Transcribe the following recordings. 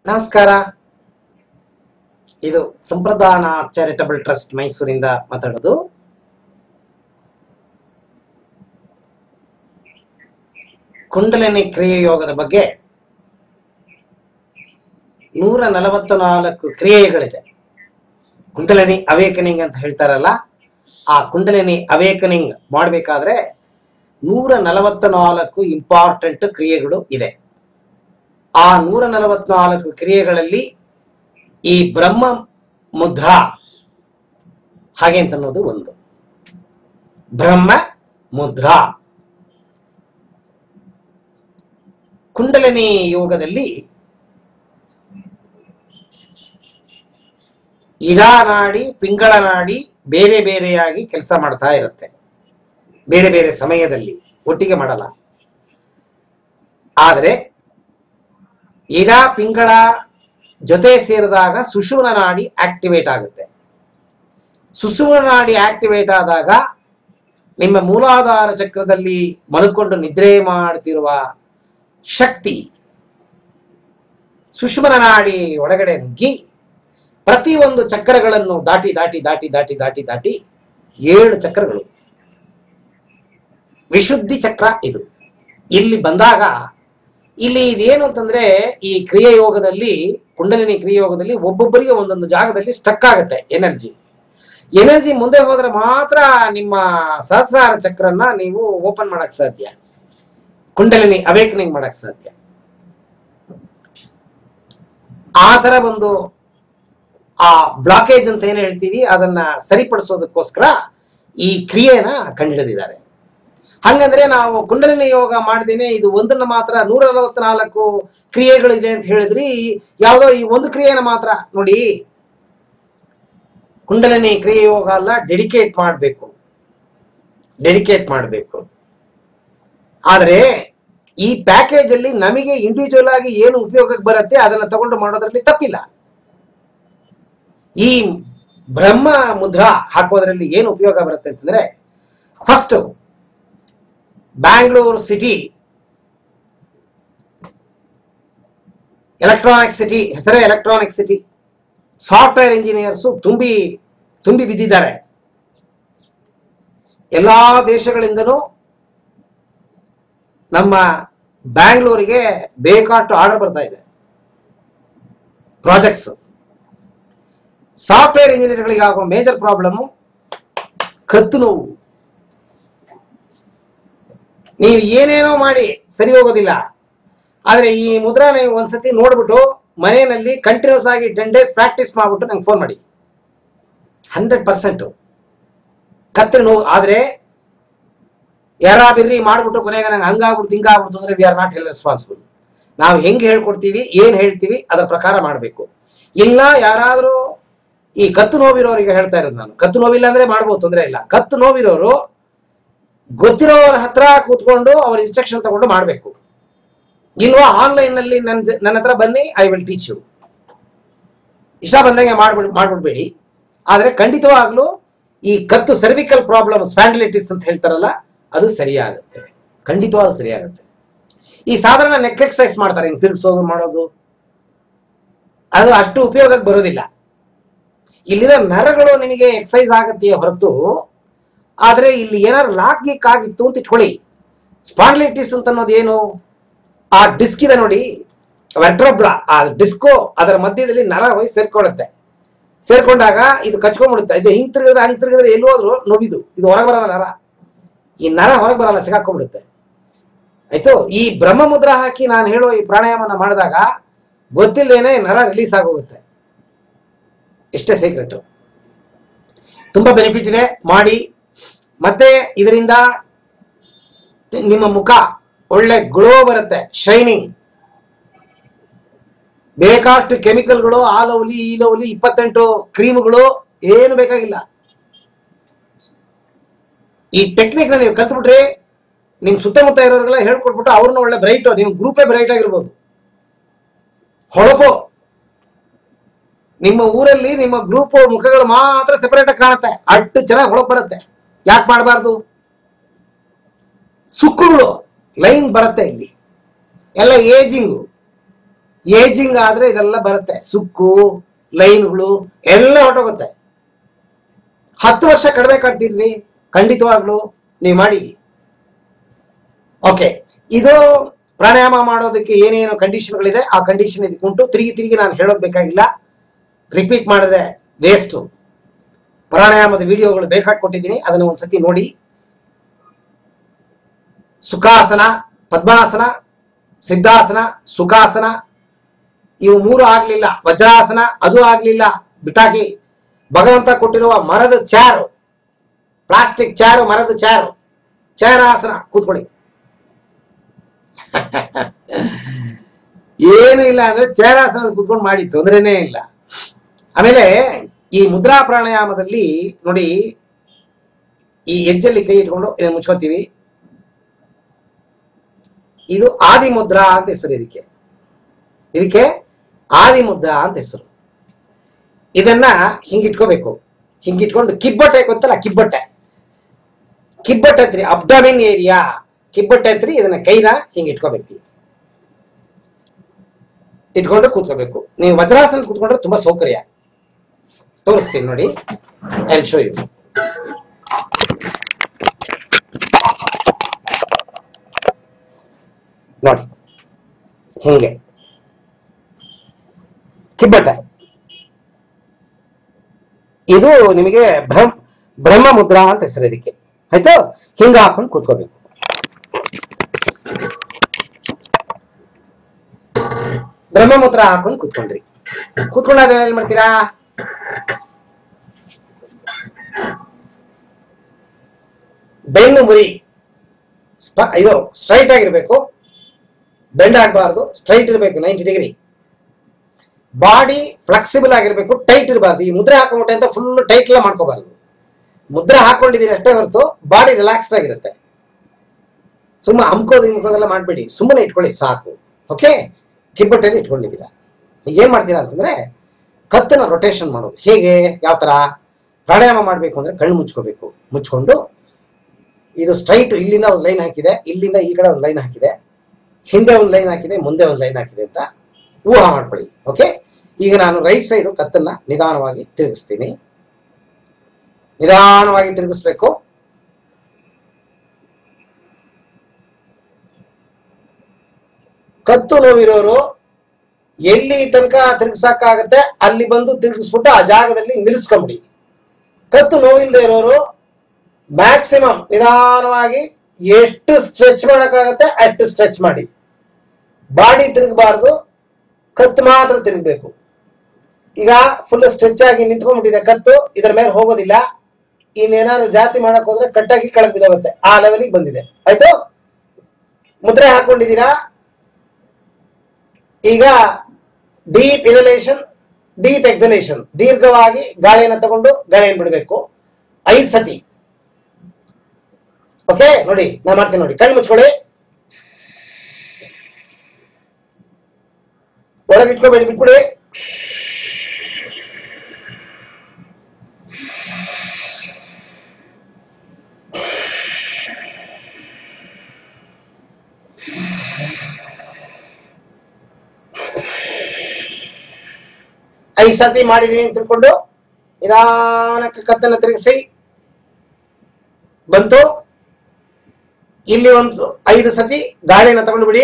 ನಮಸ್ಕಾರ. ಇದು ಸಂಪ್ರದಾನ charitable trust ಮೈಸೂರಿಂದ ಮಾತಾಡೋದು. ಕುಂಡಲಿನಿ ಕ್ರಿಯೆ ಯೋಗದ ಬಗ್ಗೆ 144 ಕ್ರಿಯೆಗಳಿದೆ. ಕುಂಡಲಿನಿ ಅವೇಕನಿಂಗ್ ಅಂತ ಹೇಳ್ತಾರಲ್ಲ, ಆ ಕುಂಡಲಿನಿ ಅವೇಕನಿಂಗ್ ಮಾಡಬೇಕಾದ್ರೆ 144 ಇಂಪಾರ್ಟೆಂಟ್ ಕ್ರಿಯೆಗಳು ಇದೆ. ಆ 144 ಕ್ರಿಯೆಗಳಲ್ಲಿ ಈ ಬ್ರಹ್ಮ ಮುದ್ರಾ ಹಾಗೆ ಅಂತ ಅನ್ನೋದು ಒಂದು. ಬ್ರಹ್ಮ ಮುದ್ರಾ ಕುಂಡಲಿನಿ ಯೋಗದಲ್ಲಿ ಇಡಾನಾಡಿ ಪಿಂಗಳ ನಾಡಿ ಬೇರೆ ಬೇರೆಯಾಗಿ ಕೆಲಸ ಮಾಡ್ತಾ ಇರುತ್ತೆ. ಬೇರೆ ಬೇರೆ ಸಮಯದಲ್ಲಿ ಒಟ್ಟಿಗೆ ಮಾಡಲ್ಲ. ಆದರೆ ಇಡ ಪಿಂಗಳ ಜೊತೆ ಸೇರಿದಾಗ ಸುಷುಮ್ನ ನಾಡಿ ಆಕ್ಟಿವೇಟ್ ಆಗುತ್ತೆ. ಸುಷುಮ್ನ ನಾಡಿ ಆಕ್ಟಿವೇಟ್ ಆದಾಗ ನಿಮ್ಮ ಮೂಲಾಧಾರ ಚಕ್ರದಲ್ಲಿ ಮಲ್ಕೊಂಡು ನಿದ್ರೆ ಮಾಡ್ತಿರುವ ಶಕ್ತಿ ಸುಷುಮ್ನ ನಾಡಿ ಒಳಗಡೆ ನುಗ್ಗಿ ಪ್ರತಿಯೊಂದು ಚಕ್ರಗಳನ್ನು ದಾಟಿ ದಾಟಿ ದಾಟಿ ದಾಟಿ ದಾಟಿ ದಾಟಿ 7 ಚಕ್ರಗಳು ವಿಶುದ್ಧಿ ಚಕ್ರ. ಇದು ಇಲ್ಲಿ ಬಂದಾಗ ಇಲ್ಲಿ ಇದೇನು ಅಂತಂದ್ರೆ, ಈ ಕ್ರಿಯೆ ಯೋಗದಲ್ಲಿ, ಕುಂಡಲಿನಿ ಕ್ರಿಯೆ ಯೋಗದಲ್ಲಿ ಒಬ್ಬೊಬ್ಬರಿಗೆ ಒಂದೊಂದು ಜಾಗದಲ್ಲಿ ಸ್ಟಕ್ ಆಗುತ್ತೆ ಎನರ್ಜಿ ಮುಂದೆ ಹೋದ್ರೆ ಮಾತ್ರ ನಿಮ್ಮ ಸಹಸ್ರಾರ ಚಕ್ರನ ನೀವು ಓಪನ್ ಮಾಡಕ್ ಸಾಧ್ಯ, ಕುಂಡಲಿನಿ ಅವೇಕನಿಂಗ್ ಮಾಡಕ್ ಸಾಧ್ಯ. ಆ ತರ ಒಂದು ಆ ಬ್ಲಾಕೇಜ್ ಅಂತ ಏನು ಹೇಳ್ತೀವಿ ಅದನ್ನ ಸರಿಪಡಿಸೋದಕ್ಕೋಸ್ಕರ ಈ ಕ್ರಿಯೆನ ಕಂಡುಹಿಡಿದಿದ್ದಾರೆ. ಹಂಗಂದ್ರೆ ನಾವು ಕುಂಡಲಿನಿ ಯೋಗ ಮಾಡ್ದೇನೆ ಇದು ಒಂದನ್ನ ಮಾತ್ರ 144 ಕ್ರಿಯೆಗಳಿದೆ ಅಂತ ಹೇಳಿದ್ರಿ, ಯಾವುದೋ ಈ ಒಂದು ಕ್ರಿಯೆನ ಮಾತ್ರ ನೋಡಿ. ಕುಂಡಲಿನಿ ಕ್ರಿಯೆ ಯೋಗ ಅಲ್ಲ, ಡೆಡಿಕೇಟ್ ಮಾಡಬೇಕು. ಆದರೆ ಈ ಪ್ಯಾಕೇಜ್ ಅಲ್ಲಿ ನಮಗೆ ಇಂಡಿವಿಜುವಲ್ ಆಗಿ ಏನು ಉಪಯೋಗಕ್ಕೆ ಬರುತ್ತೆ ಅದನ್ನ ತಗೊಂಡು ಮಾಡೋದ್ರಲ್ಲಿ ತಪ್ಪಿಲ್ಲ. ಈ ಬ್ರಹ್ಮ ಮುದ್ರಾ ಹಾಕೋದ್ರಲ್ಲಿ ಏನು ಉಪಯೋಗ ಬರುತ್ತೆ ಅಂತಂದ್ರೆ, first Bangalore city electronic city, ಹೆಸರೇ ಎಲೆಕ್ಟ್ರಾನಿಕ್ ಸಿಟಿ. ಸಾಫ್ಟ್ವೇರ್ ಇಂಜಿನಿಯರ್ಸು ತುಂಬಿ ಬಿದ್ದಿದ್ದಾರೆ. ಎಲ್ಲಾ ದೇಶಗಳಿಂದನೂ ನಮ್ಮ ಬ್ಯಾಂಗ್ಳೂರಿಗೆ ಬೇಕಾಷ್ಟು ಆರ್ಡರ್ ಬರ್ತಾ ಇದೆ, ಪ್ರಾಜೆಕ್ಟ್ಸ್. ಸಾಫ್ಟ್ವೇರ್ ಇಂಜಿನಿಯರ್ಗಳಿಗೆ ಆಗೋ ಮೇಜರ್ ಪ್ರಾಬ್ಲಮ್ ಕತ್ತು ನೋವು. ನೀವು ಏನೇನೋ ಮಾಡಿ ಸರಿ ಹೋಗೋದಿಲ್ಲ. ಆದ್ರೆ ಈ ಮುದ್ರಾ ನೀವು ಒಂದ್ಸತಿ ನೋಡ್ಬಿಟ್ಟು ಮನೆಯಲ್ಲಿ ಕಂಟಿನ್ಯೂಸ್ ಆಗಿ 10 days ಪ್ರಾಕ್ಟೀಸ್ ಮಾಡ್ಬಿಟ್ಟು ನಂಗೆ ಫೋನ್ ಮಾಡಿ. 100% ಕತ್ತಿನ ನೋವು. ಆದ್ರೆ ಬಿರ್ರಿ ಮಾಡ್ಬಿಟ್ಟು ಕೊನೆಗೆ ನಂಗೆ ಹಂಗಾಗ್ಬಿಡ್ತು ಹಿಂಗಾಗ್ಬಿಡ್ತು ಅಂದ್ರೆ we are not held responsible. ನಾವು ಹೆಂಗೆ ಹೇಳ್ಕೊಡ್ತೀವಿ, ಏನ್ ಹೇಳ್ತೀವಿ ಅದರ ಪ್ರಕಾರ ಮಾಡಬೇಕು. ಇಲ್ಲ ಯಾರಾದ್ರೂ ಈ ಕತ್ತು ನೋವಿರೋರಿಗೆ ಹೇಳ್ತಾ ಇರೋದು ನಾನು, ಕತ್ತು ನೋವಿಲ್ಲ ಅಂದ್ರೆ ಮಾಡ್ಬೋದು, ತೊಂದರೆ ಇಲ್ಲ. ಕತ್ತು ನೋವಿರೋರು ಗೊತ್ತಿರೋರ ಹತ್ರ ಕೂತ್ಕೊಂಡು ಅವ್ರ ಇನ್ಸ್ಟ್ರಕ್ಷನ್ ತಗೊಂಡು ಮಾಡಬೇಕು. ಇಲ್ವಾ ಆನ್ಲೈನ್ ನಲ್ಲಿ ನನ್ನ ಹತ್ರ ಬನ್ನಿ, ಐ ವಿಲ್ ಟೀಚ್ ಯು. ಇಷ್ಟ ಬಂದಂಗೆ ಮಾಡ್ಬಿಡ್ಬೇಡಿ. ಆದ್ರೆ ಖಂಡಿತವಾಗ್ಲೂ ಈ ಕತ್ತು ಸರ್ವಿಕಲ್ ಪ್ರಾಬ್ಲಮ್ ಸ್ಪ್ಯಾಂಡಿಲೈಟಿಸ್ ಅಂತ ಹೇಳ್ತಾರಲ್ಲ, ಅದು ಸರಿಯಾಗುತ್ತೆ, ಖಂಡಿತವಾಗ್ಲೂ ಸರಿಯಾಗುತ್ತೆ. ಈ ಸಾಧಾರಣ ನೆಕ್ ಎಕ್ಸರ್ಸೈಸ್ ಮಾಡ್ತಾರೆ, ಹಿಂಗೆ ತಿರ್ಗಿಸೋದು ಮಾಡೋದು, ಅದು ಅಷ್ಟು ಉಪಯೋಗಕ್ಕೆ ಬರೋದಿಲ್ಲ. ಇಲ್ಲಿರೋ ನರಗಳು ನಿಮಗೆ ಎಕ್ಸರ್ಸೈಸ್ ಆಗತ್ತೆಯೇ ಹೊರತು, ಆದ್ರೆ ಇಲ್ಲಿ ಏನಾದ್ರು ಲಾಕ್ ಗೀಕ್ ಆಗಿತ್ತು ಅಂತ ಇಟ್ಕೊಳ್ಳಿ. ಸ್ಪಾಂಡಿಲೈಟಿಸ್ ಅಂತ ಅನ್ನೋದು ಏನು, ಆ ಡಿಸ್ಕ್ ಇದೆ ನೋಡಿ, ವೆರ್ಟೆಬ್ರಾ, ಆ ಡಿಸ್ಕೋ ಅದರ ಮಧ್ಯದಲ್ಲಿ ನರ ಹೋಗಿ ಸೇರ್ಕೊಂಡಾಗ ಇದು ಕಚ್ಕೊಂಡ್ಬಿಡುತ್ತೆ. ಇದು ಹಿಂಗ್ ತಿರುಗಿದ್ರೆ ಎಲ್ಲಿ ಹೋದ್ರು ನೋವಿದು, ಇದು ಹೊರಗೆ ಬರಲ್ಲ ನರ. ಈ ನರ ಹೊರಗೆ ಬರಲ್ಲ, ಸಿಗಾಕೊಂಡ್ಬಿಡುತ್ತೆ. ಆಯ್ತು. ಈ ಬ್ರಹ್ಮ ಮುದ್ರಾ ಹಾಕಿ ನಾನು ಹೇಳೋ ಈ ಪ್ರಾಣಾಯಾಮನ ಮಾಡಿದಾಗ ಗೊತ್ತಿಲ್ಲದೇನೆ ನರ ರಿಲೀಸ್ ಆಗೋಗುತ್ತೆ. ಇಷ್ಟೇ ಸೀಕ್ರೆಟ್. ತುಂಬಾ ಬೆನಿಫಿಟ್ ಇದೆ, ಮಾಡಿ. ಮತ್ತೆ ಇದರಿಂದ ನಿಮ್ಮ ಮುಖ ಒಳ್ಳೆ ಗ್ಲೋ ಬರುತ್ತೆ, ಶೈನಿಂಗ್. ಬೇಕಾಷ್ಟು ಕೆಮಿಕಲ್ಗಳು, ಆ ಲವ್ಲಿ ಈ ಲವ್ಲಿ 28 ಕ್ರೀಮ್ಗಳು ಏನು ಬೇಕಾಗಿಲ್ಲ. ಈ ಟೆಕ್ನಿಕ್ ನೀವು ಕಲ್ತ್ಬಿಟ್ರೆ ನಿಮ್ ಸುತ್ತಮುತ್ತ ಇರೋರಿಗೆಲ್ಲ ಹೇಳ್ಕೊಟ್ಬಿಟ್ಟು ಅವ್ರನ್ನ ಒಳ್ಳೆ ಬ್ರೈಟ್, ನಿಮ್ ಗ್ರೂಪೇ ಬ್ರೈಟ್ ಆಗಿರ್ಬೋದು. ಹೊಳಪು ನಿಮ್ಮ ಊರಲ್ಲಿ ನಿಮ್ಮ ಗ್ರೂಪ್ ಮುಖಗಳು ಮಾತ್ರ ಸೆಪರೇಟ್ ಆಗಿ ಕಾಣುತ್ತೆ, ಅಷ್ಟು ಚೆನ್ನಾಗಿ ಹೊಳಪು ಬರುತ್ತೆ. ಯಾಕೆ ಮಾಡಬಾರ್ದು? ಸುಕ್ಕುಗಳು ಲೈನ್ ಬರುತ್ತೆ. ಇಲ್ಲಿ ಎಲ್ಲ ಏಜಿಂಗು, ಏಜಿಂಗ್ ಆದ್ರೆ ಇದೆಲ್ಲ ಬರುತ್ತೆ, ಸುಕ್ಕು ಲೈನ್ಗಳು ಎಲ್ಲ ಹೊರಟೋಗುತ್ತೆ. 10 ವರ್ಷ ಕಡಿಮೆ ಕಾಡ್ತಿದ್ರಿ ಖಂಡಿತವಾಗ್ಲು ನೀವು ಮಾಡಿ. ಓಕೆ, ಇದು ಪ್ರಾಣಾಯಾಮ ಮಾಡೋದಕ್ಕೆ ಏನೇನು ಕಂಡೀಷನ್ಗಳಿದೆ ಆ ಕಂಡೀಷನ್ ಇದಕ್ಕೆ ಉಂಟು. ತಿರುಗಿ ನಾನು ಹೇಳೋದು ಬೇಕಾಗಿಲ್ಲ, ರಿಪೀಟ್ ಮಾಡಿದ್ರೆ ವೇಸ್ಟು. ಪ್ರಾಣಾಯಾಮದ ವಿಡಿಯೋಗಳು ಬೇಕಾಗಿ ಕೊಟ್ಟಿದ್ದೀನಿ, ಅದನ್ನು ಒಂದ್ಸತಿ ನೋಡಿ. ಸುಖಾಸನ, ಪದ್ಮಾಸನ, ಸಿದ್ಧಾಸನ, ಸುಖಾಸನ ಇವು 3 ಆಗ್ಲಿಲ್ಲ. ವಜ್ರಾಸನ ಅದು ಆಗ್ಲಿಲ್ಲ, ಬಿಟಾಕಿ. ಭಗವಂತ ಕೊಟ್ಟಿರುವ ಮರದ ಚಾರು, ಪ್ಲಾಸ್ಟಿಕ್ ಚಾರು, ಮರದ ಚಾರು, ಚಾರಾಸನ ಕೂತ್ಕೊಳ್ಳಿ. ಏನು ಇಲ್ಲ ಅಂದ್ರೆ ಚಾರಾಸನ ಕೂತ್ಕೊಂಡು ಮಾಡಿ, ತೊಂದರೆನೇ ಇಲ್ಲ. ಆಮೇಲೆ ಈ ಮುದ್ರಾ ಪ್ರಾಣಾಯಾಮದಲ್ಲಿ ನೋಡಿ, ಈ ಹೆಜ್ಜಲ್ಲಿ ಕೈ ಇಟ್ಕೊಂಡು ಇದನ್ನು ಮುಚ್ಕೋತೀವಿ. ಇದು ಆದಿ ಮುದ್ರಾ ಅಂತ ಹೆಸರು. ಇದಕ್ಕೆ ಆದಿ ಮುದ್ರಾ ಅಂತ ಹೆಸರು. ಇದನ್ನ ಹಿಂಗಿಟ್ಕೋಬೇಕು. ಹಿಂಗಿಟ್ಕೊಂಡು ಕಿಬ್ಬಟ್ಟೆ ಗೊತ್ತಲ್ಲ, ಕಿಬ್ಬಟ್ಟೆ ಹತ್ರಿ, ಅಬ್ಡಮಿನ್ ಏರಿಯಾ ಕಿಬ್ಬಟ್ಟೆ ಹತ್ರಿ. ಇದನ್ನ ಕೈನ ಹಿಂಗ್ ಇಟ್ಕೋಬೇಕು, ಇಟ್ಕೊಂಡು ಕೂತ್ಕೋಬೇಕು. ನೀವು ವಜ್ರಾಸನ ಕೂತ್ಕೊಂಡ್ರೆ ತುಂಬಾ ಸೌಕರ್ಯ. ತೋರಿಸ್ತೀನಿ ನೋಡಿ, ಐ ವಿಲ್ ಶೋ ಯು. ನೋಡಿ ಹಿಂಗೆ ಕಿಬ್ಬಟ್ಟೆ. ಇದು ನಿಮಗೆ ಬ್ರಹ್ಮ ಮುದ್ರಾ ಅಂತ ಹೆಸರು ಇದಕ್ಕೆ, ಆಯ್ತು. ಹಿಂಗ ಹಾಕೊಂಡು ಕೂತ್ಕೋಬೇಕು. ಬ್ರಹ್ಮ ಮುದ್ರಾ ಹಾಕೊಂಡು ಕೂತ್ಕೊಂಡ್ರಿ. ಕೂತ್ಕೊಂಡಾದ ಏನ್ ಮಾಡ್ತೀರಾ, ಬೆನ್ನು ಮುರಿ. ಇದು ಸ್ಟ್ರೈಟ್ ಆಗಿರ್ಬೇಕು, ಬೆಂಡ್ ಆಗಬಾರ್ದು, ಸ್ಟ್ರೈಟ್ ಇರಬೇಕು 90 ಡಿಗ್ರಿ. ಬಾಡಿ ಫ್ಲೆಕ್ಸಿಬಲ್ ಆಗಿರ್ಬೇಕು, ಟೈಟ್ ಇರಬಾರ್ದು. ಈ ಮುದ್ರೆ ಹಾಕೊಂಬಿಟ್ಟೆ ಅಂತ ಫುಲ್ ಟೈಟ್ ಎಲ್ಲ ಮಾಡ್ಕೋಬಾರ್ದು. ಮುದ್ರೆ ಹಾಕೊಂಡಿದ್ದೀರಿ ಅಷ್ಟೇ ಹೊರತು ಬಾಡಿ ರಿಲ್ಯಾಕ್ಸ್ಡ್ ಆಗಿರುತ್ತೆ. ಸುಮ್ಮನೆ ಹಮ್ಕೋದೆಲ್ಲ ಮಾಡಬೇಡಿ, ಸುಮ್ಮನೆ ಇಟ್ಕೊಳ್ಳಿ ಸಾಕು. ಓಕೆ, ಕಿಬ್ಬಟ್ಟೆಯಲ್ಲಿ ಇಟ್ಕೊಂಡಿದ್ದೀರಾ. ಈಗ ಏನ್ ಮಾಡ್ತೀರಾ ಅಂತಂದ್ರೆ ಕತ್ತನ್ನ ರೊಟೇಷನ್ ಮಾಡೋದು. ಹೇಗೆ, ಯಾವ ತರ ಪ್ರಾಣಾಯಾಮ ಮಾಡಬೇಕು ಅಂದ್ರೆ ಕಣ್ಣು ಮುಚ್ಕೋಬೇಕು. ಮುಚ್ಕೊಂಡು ಇದು ಸ್ಟ್ರೈಟ್, ಇಲ್ಲಿಂದ ಒಂದು ಲೈನ್ ಹಾಕಿದೆ, ಇಲ್ಲಿಂದ ಈ ಕಡೆ ಒಂದು ಲೈನ್ ಹಾಕಿದೆ, ಹಿಂದೆ ಒಂದು ಲೈನ್ ಹಾಕಿದೆ, ಮುಂದೆ ಒಂದು ಲೈನ್ ಹಾಕಿದೆ ಅಂತ ಊಹಾ ಮಾಡ್ಕೊಳ್ಳಿ. ಓಕೆ, ಈಗ ನಾನು ರೈಟ್ ಸೈಡು ಕತ್ತನ್ನ ನಿಧಾನವಾಗಿ ತಿರುಗಿಸ್ತೀನಿ. ನಿಧಾನವಾಗಿ ತಿರುಗಿಸ್ಬೇಕು. ಕತ್ತು ನೋವಿರೋರು ಎಲ್ಲಿ ತನಕ ತಿರುಗಿಸಕ್ಕಾಗತ್ತೆ ಅಲ್ಲಿ ಬಂದು ತಿರುಗಿಸ್ಬಿಟ್ಟು ಆ ಜಾಗದಲ್ಲಿ ನಿಲ್ಲಿಸ್ಕೊಂಬಿಡಿ. ಕತ್ತು ನೋವಿಲ್ಲದೆ ಇರೋರು ಮ್ಯಾಕ್ಸಿಮಮ್ ನಿಧಾನವಾಗಿ ಎಷ್ಟು ಸ್ಟ್ರೆಚ್ ಮಾಡೋಕ್ಕಾಗತ್ತೆ ಅಷ್ಟು ಸ್ಟ್ರೆಚ್ ಮಾಡಿ. ಬಾಡಿ ತಿರುಗಬಾರ್ದು, ಕತ್ತು ಮಾತ್ರ ತಿರುಗಬೇಕು. ಈಗ ಫುಲ್ ಸ್ಟ್ರೆಚ್ ಆಗಿ ನಿಂತ್ಕೊಂಡ್ಬಿಟ್ಟಿದೆ ಕತ್ತು, ಇದರ ಮೇಲೆ ಹೋಗೋದಿಲ್ಲ. ಇನ್ನೇನಾದ್ರು ಜಾಸ್ತಿ ಮಾಡಕ್ ಹೋದ್ರೆ ಕಟ್ಟಾಗಿ ಕೆಳಗೆ ಬಿದ್ದೋಗುತ್ತೆ. ಆ ಲೆವೆಲಿಗೆ ಬಂದಿದೆ. ಆಯ್ತು, ಮುದ್ರೆ ಹಾಕೊಂಡಿದ್ದೀರಾ. ಈಗ ಡೀಪ್ ಇನಲೇಷನ್, ಡೀಪ್ ಎಕ್ಸಲೇಷನ್, ದೀರ್ಘವಾಗಿ ಗಾಳಿಯನ್ನು ತಗೊಂಡು ಗಾಳಿಯನ್ನು ಬಿಡಬೇಕು 5 ಸತಿ. ಓಕೆ, ನೋಡಿ ನಾ ಮಾಡ್ತೀನಿ ನೋಡಿ. ಕಣ್ಣು ಮುಚ್ಕೊಳ್ಳಿ, ಒಳಗಿಟ್ಕೋಬೇಡಿ, ಬಿಟ್ಬಿಡಿ. ಐದು ಸತಿ ಮಾಡಿದೀವಿ ಅಂತ ತಿಳ್ಕೊಂಡು ನಿಧಾನಕ್ಕೆ ಕತ್ತನ್ನು ತಿರುಗಿಸಿ ಬಂತು. ಇಲ್ಲಿ ಒಂದು 5 ಸತಿ ಗಾಳಿಯನ್ನು ತಗೊಂಡು ಬಿಡಿ.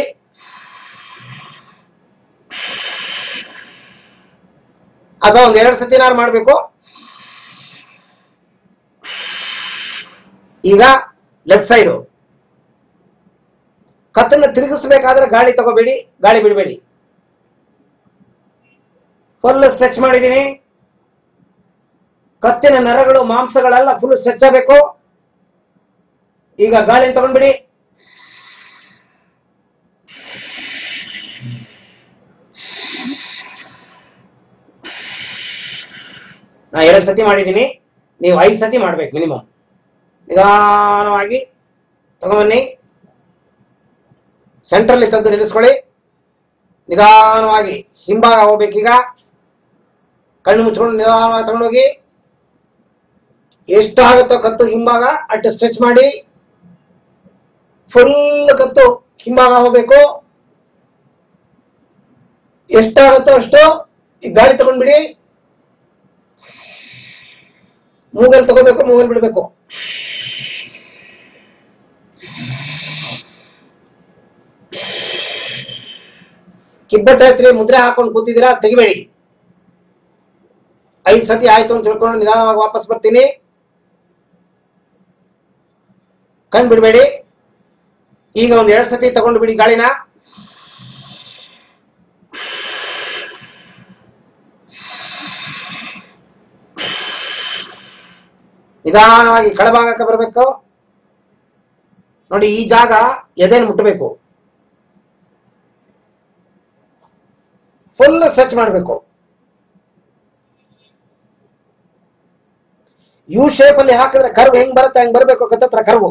ಅಥವಾ ಒಂದು 2 ಸತಿ ನಾನು ಮಾಡಬೇಕು. ಈಗ ಲೆಫ್ಟ್ ಸೈಡು ಕತ್ತನ್ನು ತಿರುಗಿಸಬೇಕಾದ್ರೆ ಗಾಳಿ ತಗೋಬೇಡಿ, ಗಾಳಿ ಬಿಡಬೇಡಿ. ಫುಲ್ ಸ್ಟ್ರೆಚ್ ಮಾಡಿದ್ದೀನಿ. ಕತ್ತಿನ ನರಗಳು ಮಾಂಸಗಳೆಲ್ಲ ಫುಲ್ ಸ್ಟ್ರೆಚ್ ಆಗಬೇಕು. ಈಗ ಗಾಳಿಯನ್ನು ತಗೊಂಡ್ಬಿಡಿ. ನಾ 2 ಸತಿ ಮಾಡಿದ್ದೀನಿ, ನೀವು 5 ಸತಿ ಮಾಡ್ಬೇಕು ಮಿನಿಮಮ್. ನಿಧಾನವಾಗಿ ತಗೊಂಬನ್ನಿ, ಸೆಂಟ್ರಲ್ಲಿ ತಂದು ನಿಲ್ಲಿಸ್ಕೊಳ್ಳಿ. ನಿಧಾನವಾಗಿ ಹಿಂಭಾಗ ಹೋಗ್ಬೇಕೀಗ. ಕಣ್ಣು ಮುಚ್ಕೊಂಡು ನಿಧಾನವಾಗಿ ತಗೊಂಡೋಗಿ. ಎಷ್ಟಾಗುತ್ತೋ ಕತ್ತು ಹಿಂಭಾಗ ಅಷ್ಟು ಸ್ಟ್ರೆಚ್ ಮಾಡಿ. ಫುಲ್ ಕತ್ತು ಹಿಂಭಾಗ ಹೋಗ್ಬೇಕು. ಎಷ್ಟಾಗುತ್ತೋ ಅಷ್ಟು ಈ ಗಾಳಿ ತಗೊಂಡ್ಬಿಡಿ. ಮೂಗಲ್ ತಗೋಬೇಕು, ಮೂಗಲ್ ಬಿಡಬೇಕು. ಕಿಬ್ಬಟ್ಟ ಹತ್ರಿ ಮುದ್ರೆ ಹಾಕೊಂಡು ಕೂತಿದ್ದೀರಾ, ತೆಗಿಬೇಡಿ. 5 ಸತಿ ಆಯ್ತು ಅಂತ ತಿಳ್ಕೊಂಡು ನಿಧಾನವಾಗಿ ವಾಪಸ್ ಬರ್ತೀನಿ. ಕಣ್ ಬಿಡಬೇಡಿ. ಈಗ ಒಂದು 2 ಸತಿ ತಗೊಂಡು ಬಿಡಿ ಗಾಳಿನ. ನಿಧಾನವಾಗಿ ಕೆಳಭಾಗಕ್ಕೆ ಬರಬೇಕು. ನೋಡಿ, ಈ ಜಾಗ ಎದೆಯನ್ನು ಮುಟ್ಟಬೇಕು. ಫುಲ್ ಸ್ಟ್ರೆಚ್ ಮಾಡಬೇಕು. ಯು ಶೇಪ್ ಅಲ್ಲಿ ಹಾಕಿದ್ರೆ ಕರ್ವ್ ಹೆಂಗ್ ಬರುತ್ತೆ ಹಂಗ್ ಬರಬೇಕು. ಕತ್ತತ್ರ ಕರ್ವು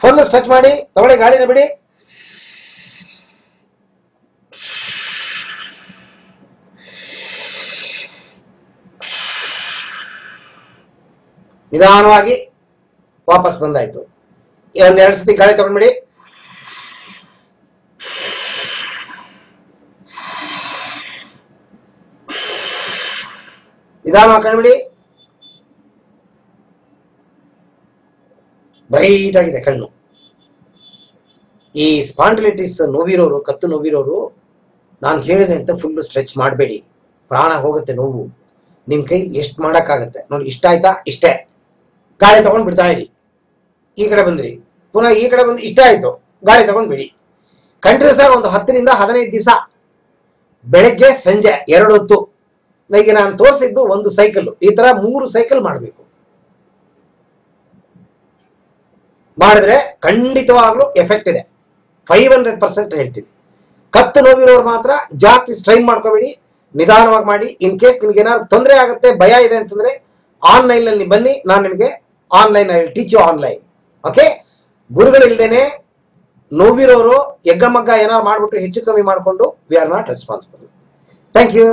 ಫುಲ್ ಸ್ಟ್ರೆಚ್ ಮಾಡಿ ತಗೊಳ್ಳಿ. ಗಾಳಿನ ಬಿಡಿ. ನಿಧಾನವಾಗಿ ವಾಪಸ್ ಬಂದಾಯ್ತು. ಒಂದ್ 2 ಸತಿ ಗಾಳಿ ತಗೊಂಡ್ಬಿಡಿ. ನಿಧಾನವಾಗಿ ಕಂಡುಬಿಡಿ. ಬ್ರೈಟ್ ಆಗಿದೆ ಕಣ್ಣು. ಈ ಸ್ಪಾಂಡಿಲೈಟಿಸ್ ನೋವಿರೋರು, ಕತ್ತು ನೋವಿರೋರು, ನಾನು ಹೇಳಿದೆ ಅಂತ ಫುಲ್ ಸ್ಟ್ರೆಚ್ ಮಾಡಬೇಡಿ. ಪ್ರಾಣ ಹೋಗುತ್ತೆ ನೋವು. ನಿಮ್ ಕೈ ಎಷ್ಟು ಮಾಡಕ್ಕಾಗತ್ತೆ ನೋಡಿ. ಇಷ್ಟ ಆಯ್ತಾ? ಇಷ್ಟೇ. ಗಾಳಿ ತಗೊಂಡ್ ಬಿಡ್ತಾ ಇರಿ. ಈ ಕಡೆ ಬಂದ್ರಿ, ಪುನಃ ಈ ಕಡೆ ಬಂದು ಇಷ್ಟ ಆಯ್ತು, ಗಾಳಿ ತಗೊಂಡ್ ಬಿಡಿ. ಕಂಟಿನ್ಯೂಸ್ ಆಗಿ ಒಂದು 10 ರಿಂದ 15 ದಿವಸ, ಬೆಳಗ್ಗೆ ಸಂಜೆ 2 ಹೊತ್ತು. ಈಗ ನಾನು ತೋರಿಸಿದ್ದು 1 ಸೈಕಲ್, ಈ ತರ 3 ಸೈಕಲ್ ಮಾಡಬೇಕು. ಮಾಡಿದ್ರೆ ಖಂಡಿತವಾಗ್ಲೂ ಎಫೆಕ್ಟ್ ಇದೆ. 500% ಹೇಳ್ತೀವಿ. ಕತ್ತು ನೋವಿರೋರು ಮಾತ್ರ ಜಾಸ್ತಿ ಸ್ಟ್ರೈನ್ ಮಾಡ್ಕೋಬೇಡಿ, ನಿಧಾನವಾಗಿ ಮಾಡಿ. ಇನ್ ಕೇಸ್ ನಿಮ್ಗೆ ಏನಾದ್ರು ತೊಂದರೆ ಆಗುತ್ತೆ, ಭಯ ಇದೆ ಅಂತಂದ್ರೆ ಆನ್ಲೈನ್ ಅಲ್ಲಿ ಬನ್ನಿ. ನಾನು ನಿಮಗೆ online I will teach you online. Okay, ಗುರುಗಳಿಲ್ದೇನೆ ನೋವಿರೋರು ಎಗ್ಗಮಗ್ಗ ಏನಾದ್ರು ಮಾಡ್ಬಿಟ್ಟು ಹೆಚ್ಚು ಕಮ್ಮಿ ಮಾಡಿಕೊಂಡು we are not responsible. Thank you.